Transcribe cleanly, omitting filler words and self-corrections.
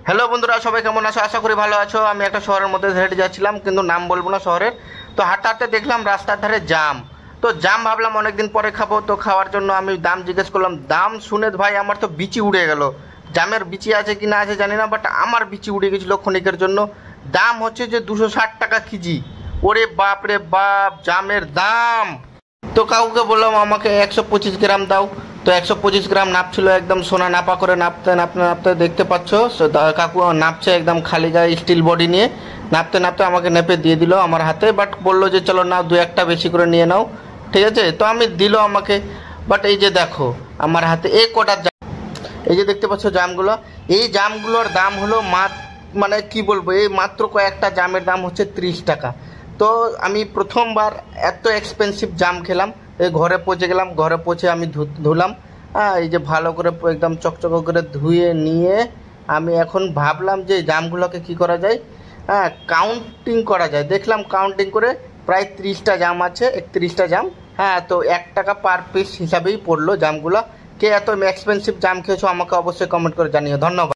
Hello বন্ধুরা, সবাই কেমন আছো? আশা করি ভালো আছো। আমি একটা শহরের মধ্যে হেঁটে যাচ্ছিলাম, কিন্তু নাম বলবো না শহরের। তো হাঁটতে হাঁটতে দেখলাম রাস্তার ধারে জাম। তো জাম ভাবলাম অনেকদিন পরে খাবো, তো খাওয়ার জন্য আমি দাম জিজ্ঞেস করলাম। দাম শুনে ভাই আমার তো বিচি উড়ে গেল। জামের বিচি আছে কি না আছে জানি না, বাট আমার বিচি উড়ে গেছিলো ক্ষণিকের জন্য। দাম হচ্ছে যে 260 টাকা কেজি। ওরে বাপ রে বাপ, জামের দাম! তো কাউকে বললাম আমাকে 125 গ্রাম দাও। তো 125 গ্রাম নাপছিল, একদম সোনা নাপা করে নাপতে নাপতে নাপতে দেখতে পাচ্ছ কাকু নাপছে একদম খালি গায়ে স্টিল বডি নিয়ে। নাপতে নাপতে আমাকে নেপে দিয়ে দিল আমার হাতে, বাট বললো যে চলো নাও, দু একটা বেশি করে নিয়ে নাও। ঠিক আছে, তো আমি দিল আমাকে। বাট এই যে দেখো আমার হাতে এই কটা জাম, এই যে দেখতে পাচ্ছ জামগুলো। এই জামগুলোর দাম হলো মানে কি বলবো, এই মাত্র কয়েকটা জামের দাম হচ্ছে 30 টাকা। তো আমি প্রথমবার এত এক্সপেন্সিভ জাম খেলাম। এই ঘরে পৌঁছে গেলাম, ঘরে পৌঁছে আমি ধুলাম। হ্যাঁ, এই যে ভালো করে একদম চকচক করে ধুয়ে নিয়ে আমি এখন ভাবলাম যে এই জামগুলোকে কী করা যায়। হ্যাঁ, কাউন্টিং করা যায়। দেখলাম কাউন্টিং করে প্রায় 30টা জাম আছে, 31টা জাম। হ্যাঁ, তো 1 টাকা পার পিস হিসাবেই পড়লো জামগুলো। কে এত এক্সপেন্সিভ জাম খেয়েছো আমাকে অবশ্যই কমেন্ট করে জানিও। ধন্যবাদ।